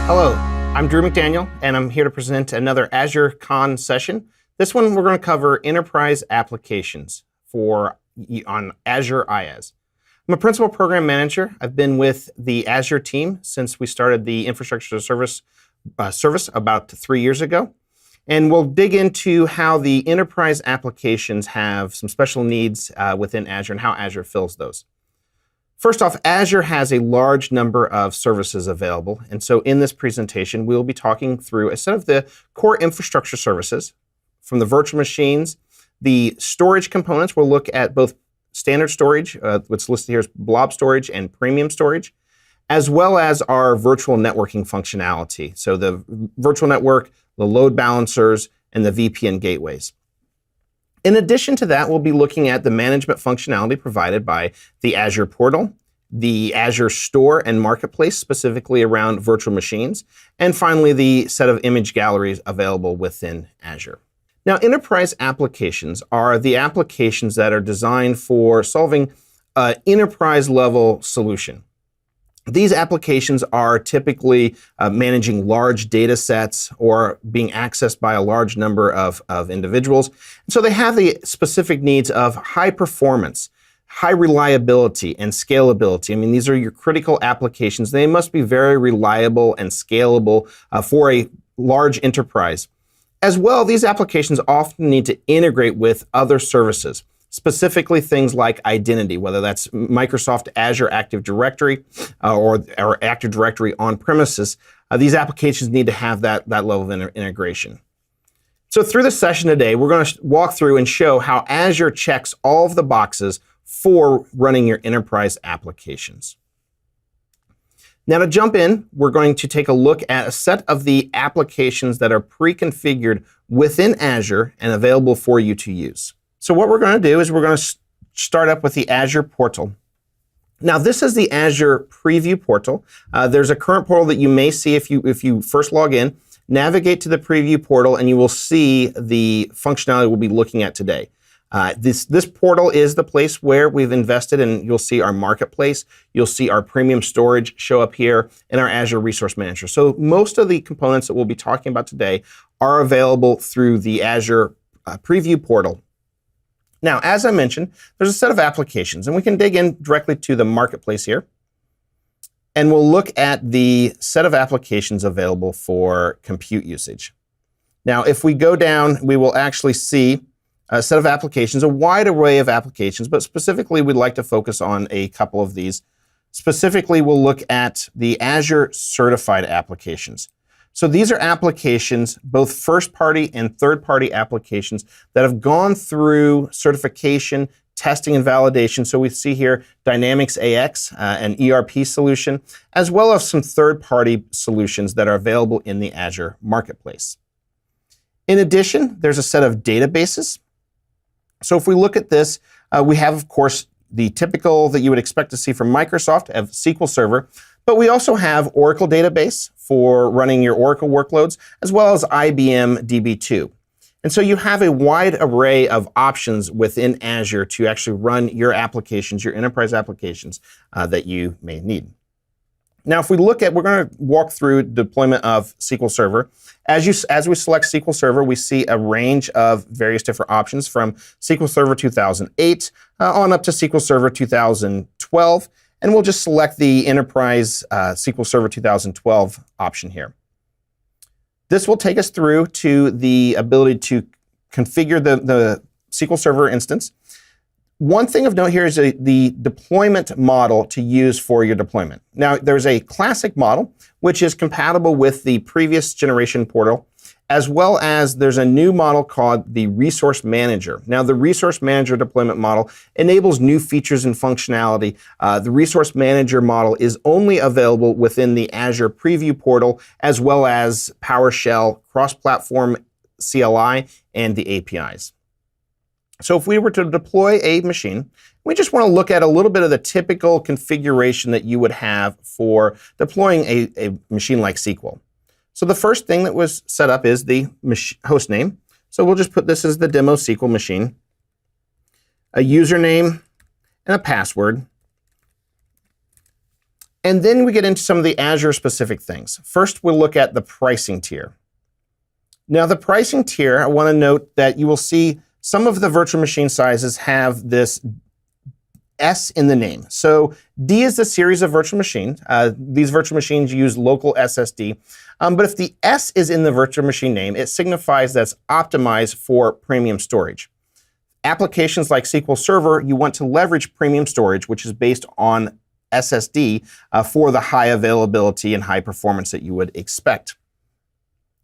Hello, I'm Drew McDaniel, and I'm here to present another AzureCon session. This one, we're going to cover enterprise applications on Azure IaaS. I'm a principal program manager. I've been with the Azure team since we started the infrastructure service about 3 years ago. And we'll dig into how the enterprise applications have some special needs within Azure and how Azure fills those. First off, Azure has a large number of services available. And so in this presentation, we'll be talking through a set of the core infrastructure services from the virtual machines, the storage components. We'll look at both standard storage, what's listed here is blob storage and premium storage, as well as our virtual networking functionality. So the virtual network, the load balancers, and the VPN gateways. In addition to that, we'll be looking at the management functionality provided by the Azure portal, the Azure store and marketplace, specifically around virtual machines, and finally, the set of image galleries available within Azure. Now, enterprise applications are the applications that are designed for solving an enterprise-level solution. These applications are typically managing large data sets or being accessed by a large number of individuals. So they have the specific needs of high performance, high reliability, and scalability. I mean, these are your critical applications. They must be very reliable and scalable for a large enterprise. As well, these applications often need to integrate with other services, specifically things like identity, whether that's Microsoft Azure Active Directory or Active Directory on premises. These applications need to have that level of integration. So through this session today, we're going to walk through and show how Azure checks all of the boxes for running your enterprise applications. Now to jump in, we're going to take a look at a set of the applications that are pre-configured within Azure and available for you to use. So what we're going to do is we're going to start up with the Azure portal. Now this is the Azure preview portal. There's a current portal that you may see if you first log in. Navigate to the preview portal and you will see the functionality we'll be looking at today. This portal is the place where we've invested, and you'll see our marketplace. You'll see our premium storage show up here in our Azure Resource Manager. So most of the components that we'll be talking about today are available through the Azure preview portal. Now, as I mentioned, there's a set of applications, and we can dig in directly to the marketplace here. And we'll look at the set of applications available for compute usage. Now, if we go down, we will actually see a set of applications, a wide array of applications, but specifically we'd like to focus on a couple of these. Specifically, we'll look at the Azure certified applications. So these are applications, both first-party and third-party applications that have gone through certification, testing, and validation. So we see here Dynamics AX, an ERP solution, as well as some third-party solutions that are available in the Azure marketplace. In addition, there's a set of databases. So if we look at this, we have, of course, the typical that you would expect to see from Microsoft of SQL Server, but we also have Oracle database for running your Oracle workloads, as well as IBM DB2. And so you have a wide array of options within Azure to actually run your applications, your enterprise applications that you may need. Now, if we look at, we're going to walk through deployment of SQL Server. As we select SQL Server, we see a range of various different options from SQL Server 2008 on up to SQL Server 2012. And we'll just select the Enterprise SQL Server 2012 option here. This will take us through to the ability to configure the SQL Server instance. One thing of note here is the deployment model to use for your deployment. Now, there's a classic model, which is compatible with the previous generation portal, as well as there's a new model called the Resource Manager. Now, the Resource Manager deployment model enables new features and functionality. The Resource Manager model is only available within the Azure Preview portal, as well as PowerShell, cross-platform CLI, and the APIs. So if we were to deploy a machine, we just want to look at a little bit of the typical configuration that you would have for deploying a machine like SQL. So the first thing that was set up is the host name. So we'll just put this as the demo SQL machine, a username, and a password. And then we get into some of the Azure specific things. First, we'll look at the pricing tier. Now, the pricing tier, I want to note that you will see some of the virtual machine sizes have this S in the name. So D is the series of virtual machines. These virtual machines use local SSD. But if the S is in the virtual machine name, it signifies that's optimized for premium storage. Applications like SQL Server, you want to leverage premium storage, which is based on SSD for the high availability and high performance that you would expect.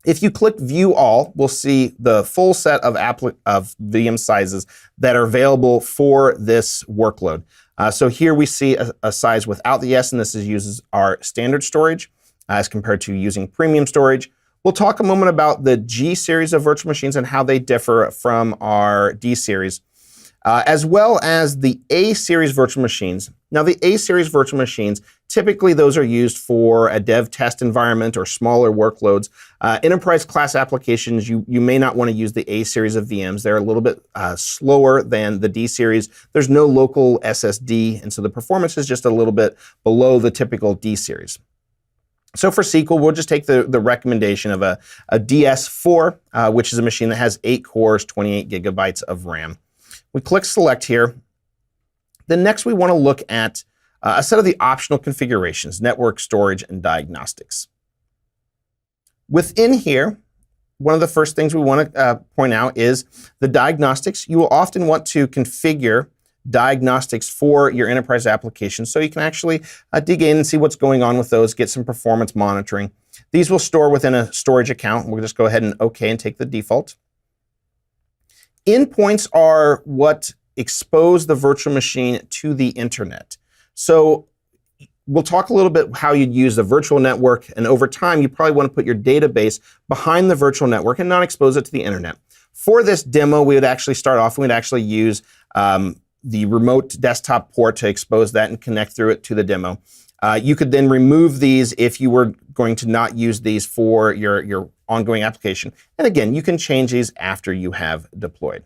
If you click View All, we'll see the full set of VM sizes that are available for this workload. So here we see a size without the S, and this uses our standard storage as compared to using premium storage. We'll talk a moment about the G series of virtual machines and how they differ from our D series, as well as the A series virtual machines. Now, the A series virtual machines, typically those are used for a dev test environment or smaller workloads. Enterprise class applications, you may not want to use the A series of VMs. They're a little bit slower than the D series. There's no local SSD, and so the performance is just a little bit below the typical D series. So for SQL, we'll just take the recommendation of a DS4, which is a machine that has 8 cores, 28 gigabytes of RAM. We click Select here. Then next we want to look at a set of the optional configurations, network, storage, and diagnostics. Within here, one of the first things we want to point out is the diagnostics. You will often want to configure diagnostics for your enterprise application so you can actually dig in and see what's going on with those, get some performance monitoring. These will store within a storage account. We'll just go ahead and OK and take the default. Endpoints are what expose the virtual machine to the internet. So we'll talk a little bit how you'd use the virtual network, and over time you probably want to put your database behind the virtual network and not expose it to the internet. For this demo, we would actually start off, we'd actually use the remote desktop port to expose that and connect through it to the demo. You could then remove these if you were going to not use these for your ongoing application. And again, you can change these after you have deployed.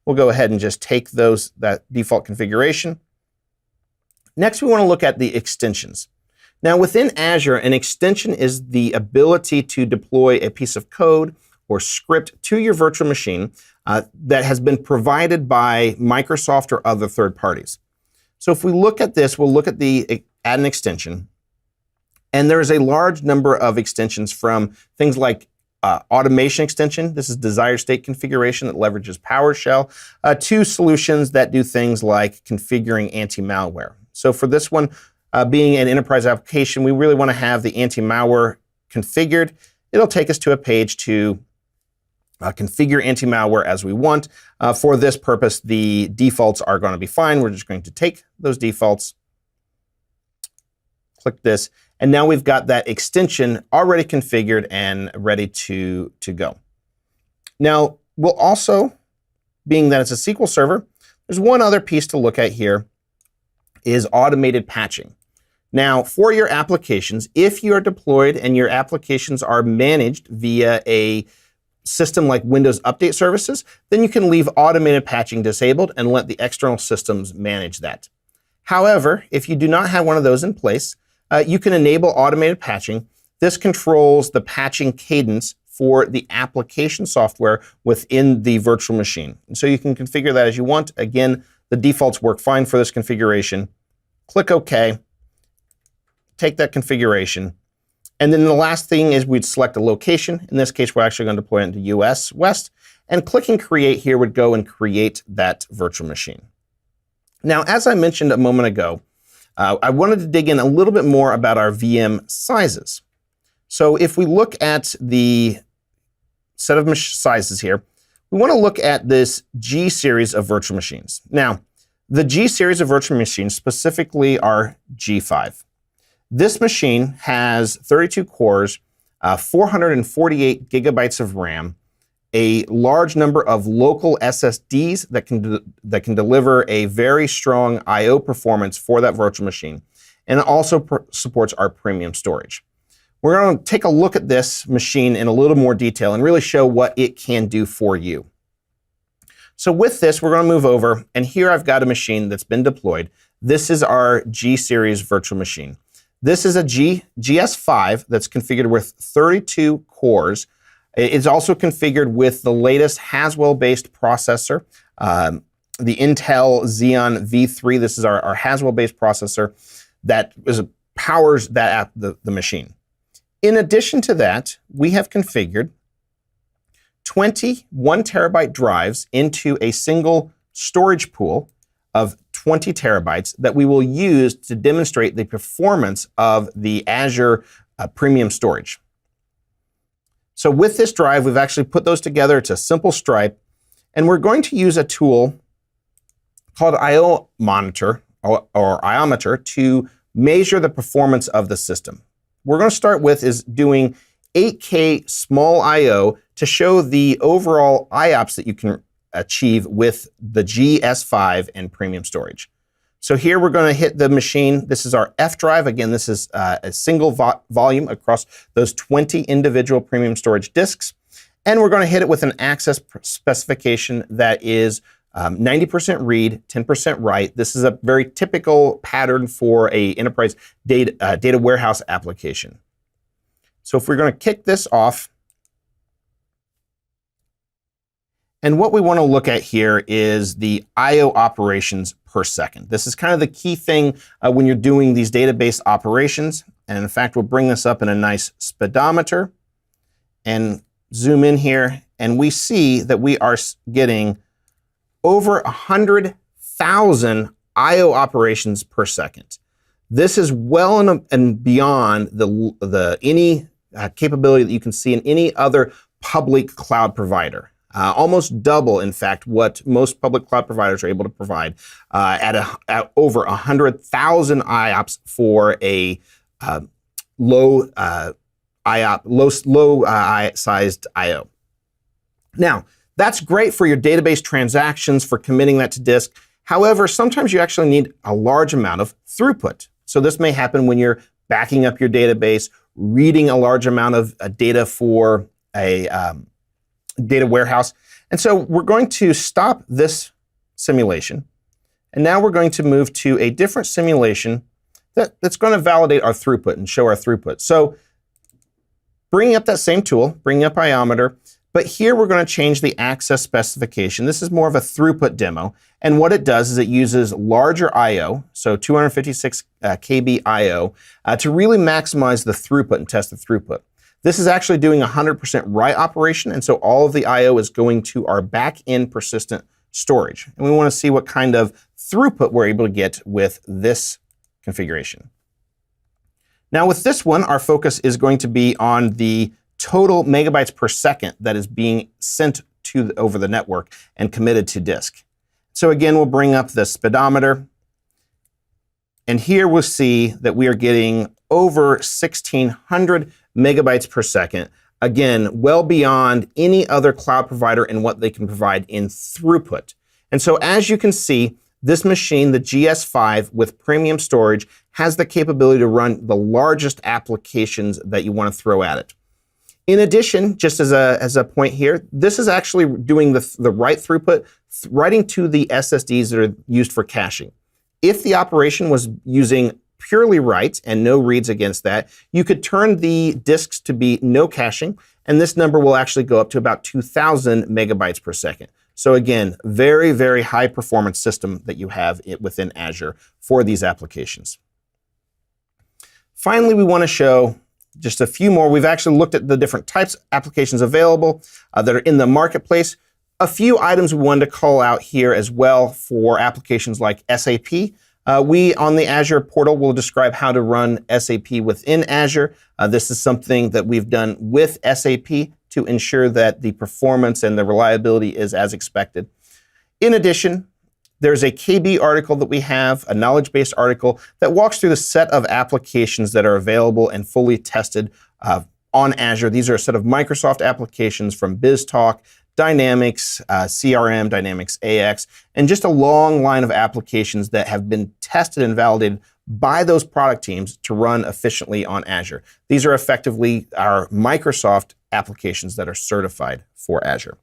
We'll go ahead and just take that default configuration. Next, we want to look at the extensions. Now, within Azure, an extension is the ability to deploy a piece of code or script to your virtual machine that has been provided by Microsoft or other third parties. So if we look at this, we'll look at the add an extension. And there is a large number of extensions from things like automation extension. This is desired state configuration that leverages PowerShell, to solutions that do things like configuring anti-malware. So for this one, being an enterprise application, we really want to have the anti-malware configured. It'll take us to a page to configure anti-malware as we want. For this purpose, the defaults are going to be fine. We're just going to take those defaults, click this, and now we've got that extension already configured and ready to go. Now, we'll also, being that it's a SQL server, there's one other piece to look at here, is automated patching. Now, for your applications, if you are deployed and your applications are managed via a system like Windows Update Services, then you can leave automated patching disabled and let the external systems manage that. However, if you do not have one of those in place, you can enable automated patching. This controls the patching cadence for the application software within the virtual machine. And so you can configure that as you want. Again, the defaults work fine for this configuration. Click OK, take that configuration. And then the last thing is we'd select a location. In this case, we're actually going to deploy it into US West. And clicking Create here would go and create that virtual machine. Now, as I mentioned a moment ago, I wanted to dig in a little bit more about our VM sizes. So if we look at the set of sizes here, we want to look at this G series of virtual machines. Now, the G series of virtual machines, specifically our G5. This machine has 32 cores, 448 gigabytes of RAM, a large number of local SSDs that can deliver a very strong I/O performance for that virtual machine, and it also supports our premium storage. We're going to take a look at this machine in a little more detail and really show what it can do for you. So with this, we're going to move over, and here I've got a machine that's been deployed. This is our G series virtual machine. This is a GS5 that's configured with 32 cores. It's also configured with the latest Haswell-based processor, the Intel Xeon V3. This is our Haswell-based processor that powers the machine. In addition to that, we have configured 20 1 terabyte drives into a single storage pool of 20 terabytes that we will use to demonstrate the performance of the Azure premium storage. So with this drive, we've actually put those together. It's a simple stripe, and we're going to use a tool called IO Monitor or Iometer to measure the performance of the system. We're going to start with is doing 8K small I/O to show the overall IOPS that you can achieve with the GS5 and premium storage. So here we're going to hit the machine. This is our F drive. Again, this is a single volume across those 20 individual premium storage disks. And we're going to hit it with an access specification that is 90% read, 10% write. This is a very typical pattern for a enterprise data warehouse application. So if we're going to kick this off, and what we want to look at here is the I/O operations per second. This is kind of the key thing when you're doing these database operations. And in fact, we'll bring this up in a nice speedometer and zoom in here. And we see that we are getting over 100,000 I/O operations per second. This is well and beyond any capability that you can see in any other public cloud provider. Almost double, in fact, what most public cloud providers are able to provide at over 100,000 IOPS for a low sized I/O. Now, that's great for your database transactions, for committing that to disk. However, sometimes you actually need a large amount of throughput. So this may happen when you're backing up your database, reading a large amount of data for a data warehouse. And so we're going to stop this simulation. And now we're going to move to a different simulation that's going to validate our throughput and show our throughput. So bringing up that same tool, bringing up Iometer, but here we're going to change the access specification. This is more of a throughput demo. And what it does is it uses larger I/O, so 256 KB I/O, to really maximize the throughput and test the throughput. This is actually doing 100% write operation, and so all of the I/O is going to our back-end persistent storage. And we want to see what kind of throughput we're able to get with this configuration. Now with this one, our focus is going to be on the total megabytes per second that is being sent over the network and committed to disk. So again, we'll bring up the speedometer. And here we'll see that we are getting over 1,600 megabytes per second. Again, well beyond any other cloud provider and what they can provide in throughput. And so as you can see, this machine, the GS5 with premium storage, has the capability to run the largest applications that you want to throw at it. In addition, just as a point here, this is actually doing the write throughput, writing to the SSDs that are used for caching. If the operation was using purely writes and no reads against that, you could turn the disks to be no caching, and this number will actually go up to about 2,000 megabytes per second. So again, very, very high performance system that you have within Azure for these applications. Finally, we want to show just a few more. We've actually looked at the different types of applications available that are in the marketplace. A few items we wanted to call out here as well for applications like SAP. We on the Azure portal will describe how to run SAP within Azure. This is something that we've done with SAP to ensure that the performance and the reliability is as expected. In addition, there's a KB article that we have, a knowledge-based article that walks through the set of applications that are available and fully tested on Azure. These are a set of Microsoft applications from BizTalk, Dynamics, CRM, Dynamics AX, and just a long line of applications that have been tested and validated by those product teams to run efficiently on Azure. These are effectively our Microsoft applications that are certified for Azure.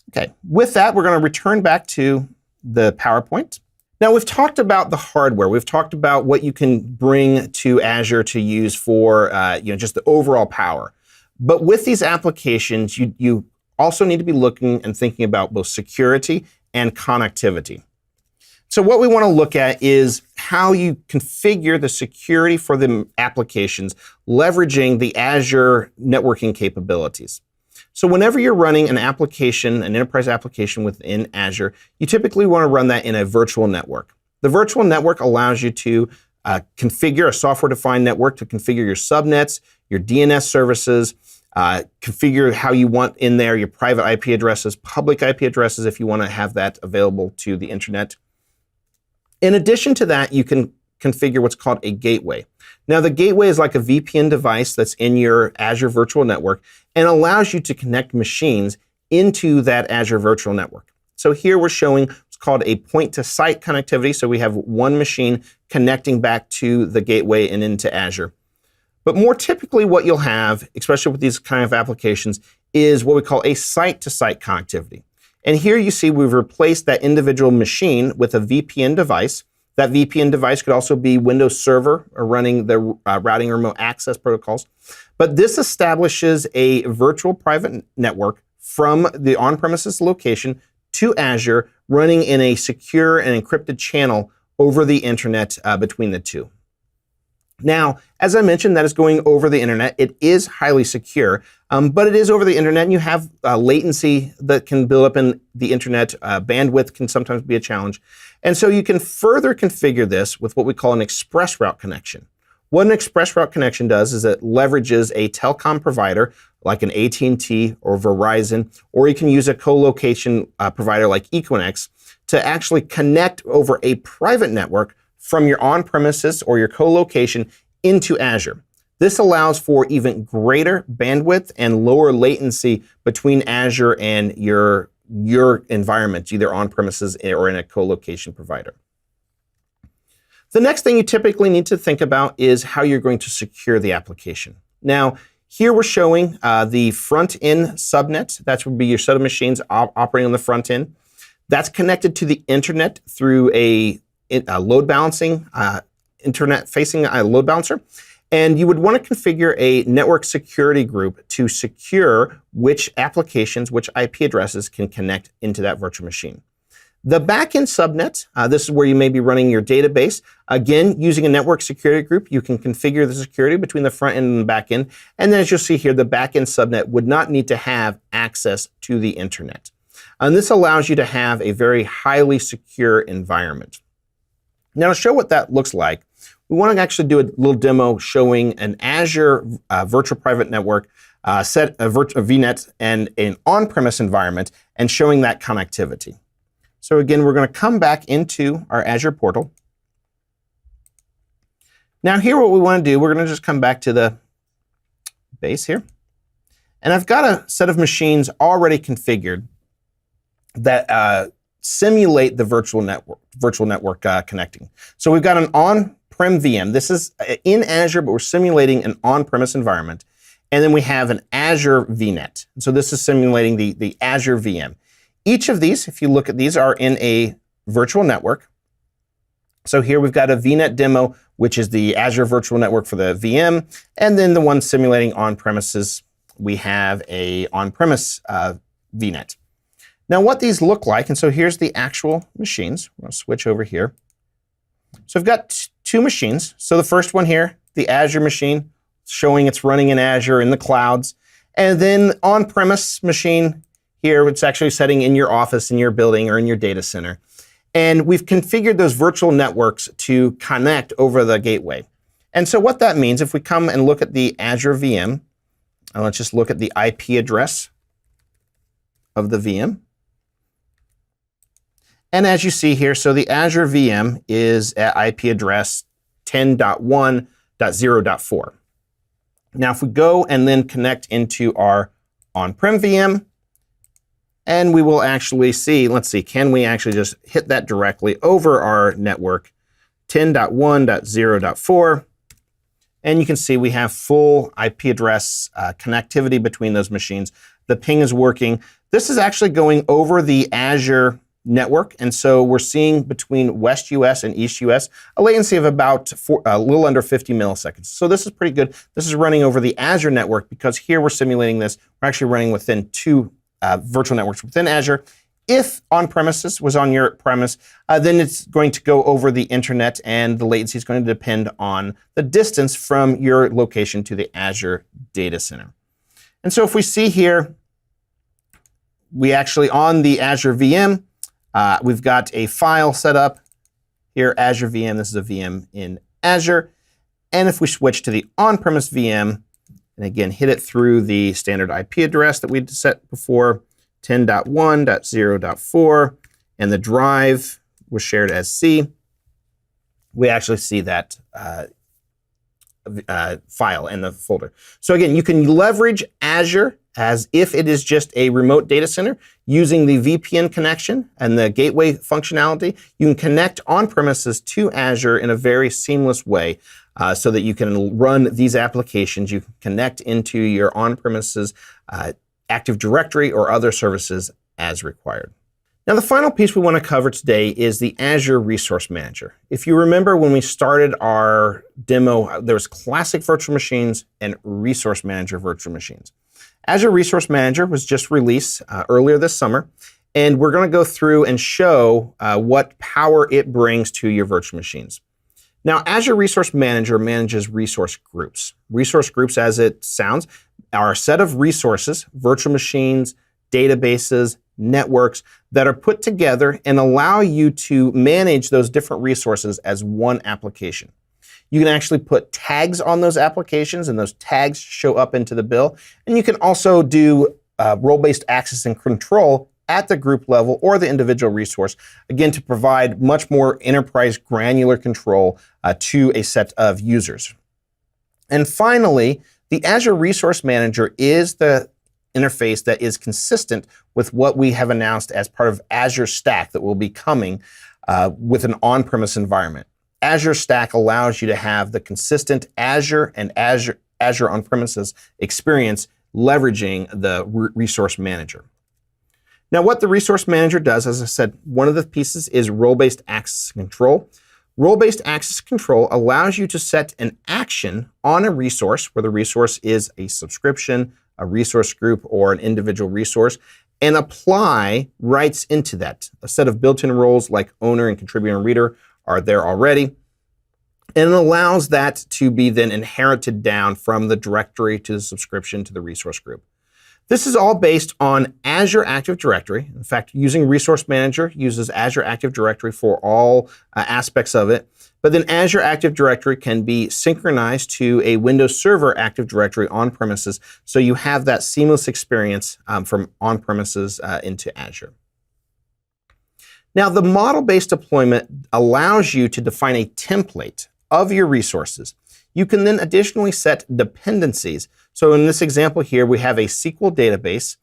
Okay, with that, we're going to return back to the PowerPoint. Now, we've talked about the hardware. We've talked about what you can bring to Azure to use for just the overall power. But with these applications, you also need to be looking and thinking about both security and connectivity. So what we want to look at is how you configure the security for the applications, leveraging the Azure networking capabilities. So whenever you're running an application, an enterprise application within Azure, you typically want to run that in a virtual network. The virtual network allows you to configure a software-defined network to configure your subnets, your DNS services, configure how you want in there your private IP addresses, public IP addresses if you want to have that available to the internet. In addition to that, you can configure what's called a gateway. Now, the gateway is like a VPN device that's in your Azure virtual network and allows you to connect machines into that Azure virtual network. So here we're showing what's called a point-to-site connectivity. So we have one machine connecting back to the gateway and into Azure. But more typically what you'll have, especially with these kind of applications, is what we call a site-to-site connectivity. And here you see we've replaced that individual machine with a VPN device. That VPN device could also be Windows Server or running the routing remote access protocols. But this establishes a virtual private network from the on-premises location to Azure, running in a secure and encrypted channel over the internet between the two. Now, as I mentioned, that is going over the internet. It is highly secure, but it is over the internet, and you have latency that can build up in the internet. Bandwidth can sometimes be a challenge. And so you can further configure this with what we call an express route connection. What an express route connection does is it leverages a telecom provider like an AT&T or Verizon, or you can use a co-location provider like Equinix to actually connect over a private network from your on-premises or your co-location into Azure. This allows for even greater bandwidth and lower latency between Azure and your environment, either on-premises or in a co-location provider. The next thing you typically need to think about is how you're going to secure the application. Now, here we're showing the front-end subnet. That would be your set of machines operating on the front end. That's connected to the internet through a load balancing, internet-facing load balancer. And you would want to configure a network security group to secure which applications, which IP addresses can connect into that virtual machine. The backend subnet, this is where you may be running your database. Again, using a network security group, you can configure the security between the front end and the back end. And then as you'll see here, the backend subnet would not need to have access to the internet. And this allows you to have a very highly secure environment. Now, to show what that looks like, we want to actually do a little demo showing an Azure virtual private network, set a VNet and an on-premise environment, and showing that connectivity. So again, we're going to come back into our Azure portal. Now here what we want to do, we're going to just come back to the base here. And I've got a set of machines already configured that simulate the virtual network connecting. So we've got an on-prem VM. This is in Azure, but we're simulating an on-premise environment. And then we have an Azure VNet. So this is simulating the Azure VM. Each of these, if you look at these, are in a virtual network. So here we've got a VNet demo, which is the Azure virtual network for the VM. And then the one simulating on-premises, we have a on-premise VNet. Now what these look like, and so here's the actual machines. We'll switch over here. So I've got two machines. So the first one here, the Azure machine, showing it's running in Azure in the clouds. And then on-premise machine here, it's actually setting in your office, in your building, or in your data center. And we've configured those virtual networks to connect over the gateway. And so what that means, if we come and look at the Azure VM, and let's just look at the IP address of the VM. And as you see here, so the Azure VM is at IP address 10.1.0.4. Now, if we go and then connect into our on-prem VM, and we will actually see, let's see, can we actually just hit that directly over our network 10.1.0.4? And you can see we have full IP address connectivity between those machines. The ping is working. This is actually going over the Azure network. And so we're seeing between West US and East US a latency of about a little under 50 milliseconds. So this is pretty good. This is running over the Azure network because here we're simulating this. We're actually running within two virtual networks within Azure. If on-premises was on your premise, then it's going to go over the internet, and the latency is going to depend on the distance from your location to the Azure data center. And so if we see here, we actually, on the Azure VM, we've got a file set up here, Azure VM. This is a VM in Azure. And if we switch to the on-premise VM, and again, hit it through the standard IP address that we'd set before, 10.1.0.4, and the drive was shared as C, we actually see that file in the folder. So again, you can leverage Azure as if it is just a remote data center using the VPN connection and the gateway functionality. You can connect on-premises to Azure in a very seamless way so that you can run these applications. You can connect into your on-premises Active Directory or other services as required. Now, the final piece we want to cover today is the Azure Resource Manager. If you remember when we started our demo, there was classic virtual machines and Resource Manager virtual machines. Azure Resource Manager was just released earlier this summer, and we're going to go through and show what power it brings to your virtual machines. Now, Azure Resource Manager manages resource groups. Resource groups, as it sounds, are a set of resources, virtual machines, databases, networks that are put together and allow you to manage those different resources as one application. You can actually put tags on those applications, and those tags show up into the bill. And you can also do role-based access and control at the group level or the individual resource, again, to provide much more enterprise granular control to a set of users. And finally, the Azure Resource Manager is the interface that is consistent with what we have announced as part of Azure Stack that will be coming with an on-premise environment. Azure Stack allows you to have the consistent Azure and Azure on-premises experience leveraging the Resource Manager. Now, what the Resource Manager does, as I said, one of the pieces is role-based access control. Role-based access control allows you to set an action on a resource, where the resource is a subscription, a resource group, or an individual resource, and apply rights into that. A set of built-in roles like owner and contributor and reader are there already. And it allows that to be then inherited down from the directory to the subscription to the resource group. This is all based on Azure Active Directory. In fact, using Resource Manager uses Azure Active Directory for all aspects of it. But then Azure Active Directory can be synchronized to a Windows Server Active Directory on premises, so you have that seamless experience from on premises into Azure. Now, the model-based deployment allows you to define a template of your resources. You can then additionally set dependencies. So in this example here, we have a SQL database.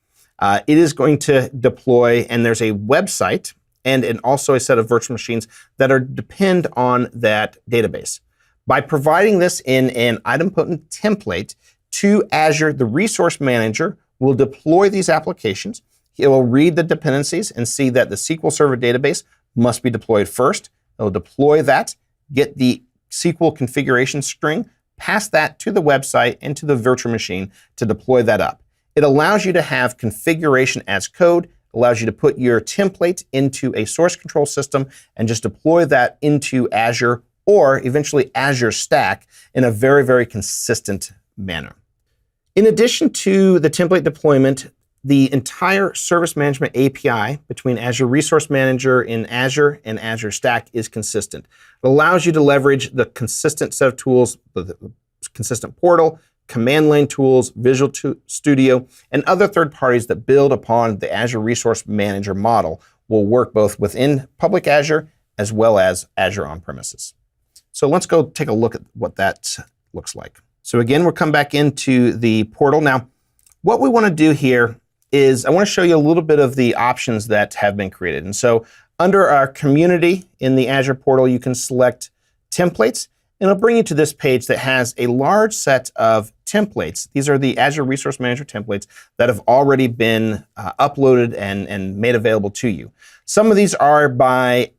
It is going to deploy, and there's a website and also a set of virtual machines that are depend on that database. By providing this in an idempotent template to Azure, the Resource Manager will deploy these applications. It will read the dependencies and see that the SQL Server database must be deployed first. It will deploy that, get the SQL configuration string, pass that to the website and to the virtual machine to deploy that up. It allows you to have configuration as code, allows you to put your template into a source control system and just deploy that into Azure or eventually Azure Stack in a very, very consistent manner. In addition to the template deployment, the entire service management API between Azure Resource Manager in Azure and Azure Stack is consistent. It allows you to leverage the consistent set of tools, the consistent portal, command line tools, Visual Studio, and other third parties that build upon the Azure Resource Manager model will work both within public Azure as well as Azure on-premises. So let's go take a look at what that looks like. So again, we'll come back into the portal. Now, what we want to do here is I want to show you a little bit of the options that have been created. And so under our community in the Azure portal, you can select templates. And it'll bring you to this page that has a large set of templates. These are the Azure Resource Manager templates that have already been uploaded and made available to you. Some of these are by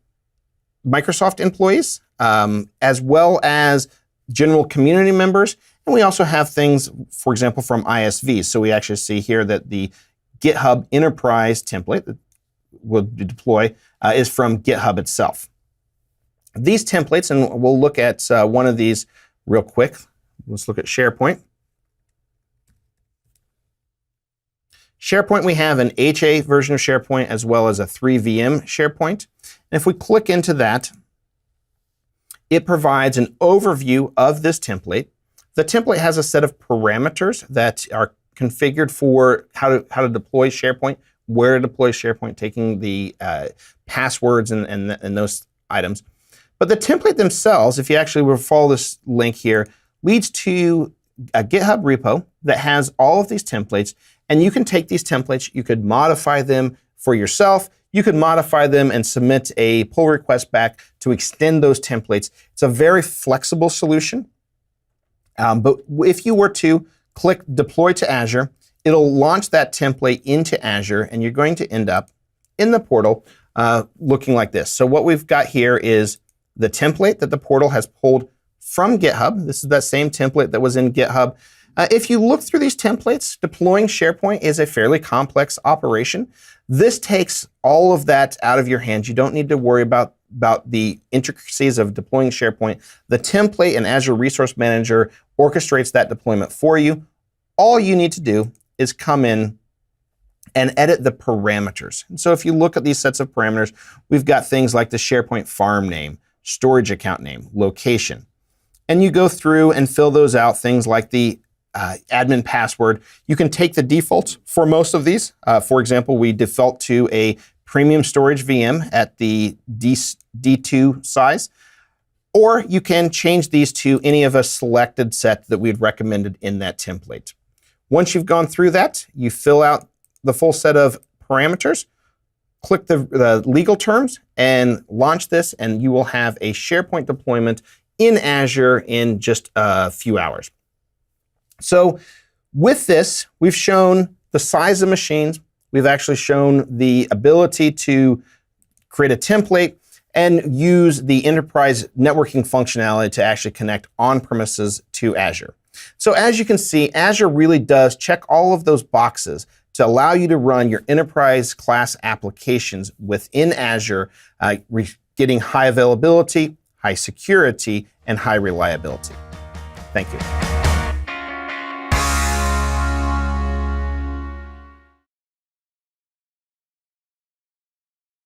Microsoft employees, as well as general community members. And we also have things, for example, from ISVs. So we actually see here that the GitHub Enterprise template that we'll deploy is from GitHub itself. These templates, and we'll look at one of these real quick. Let's look at SharePoint. SharePoint, we have an HA version of SharePoint as well as a 3VM SharePoint. And if we click into that, it provides an overview of this template. The template has a set of parameters that are configured for how to deploy SharePoint, where to deploy SharePoint, taking the passwords and those items. But the template themselves, if you actually will follow this link here, leads to a GitHub repo that has all of these templates. And you can take these templates, you could modify them for yourself, you could modify them and submit a pull request back to extend those templates. It's a very flexible solution. But if you were to click Deploy to Azure, it'll launch that template into Azure, and you're going to end up in the portal looking like this. So what we've got here is the template that the portal has pulled from GitHub. This is that same template that was in GitHub. If you look through these templates, deploying SharePoint is a fairly complex operation. This takes all of that out of your hands. You don't need to worry about the intricacies of deploying SharePoint. The template in Azure Resource Manager orchestrates that deployment for you. All you need to do is come in and edit the parameters. And so if you look at these sets of parameters, we've got things like the SharePoint farm name, storage account name, location. And you go through and fill those out, things like the admin password. You can take the defaults for most of these. For example, we default to a premium storage VM at the D2 size, or you can change these to any of a selected set that we'd recommended in that template. Once you've gone through that, you fill out the full set of parameters, click the legal terms, and launch this, and you will have a SharePoint deployment in Azure in just a few hours. So with this, we've shown the size of machines. We've actually shown the ability to create a template and use the enterprise networking functionality to actually connect on-premises to Azure. So as you can see, Azure really does check all of those boxes to allow you to run your enterprise class applications within Azure, getting high availability, high security, and high reliability. Thank you.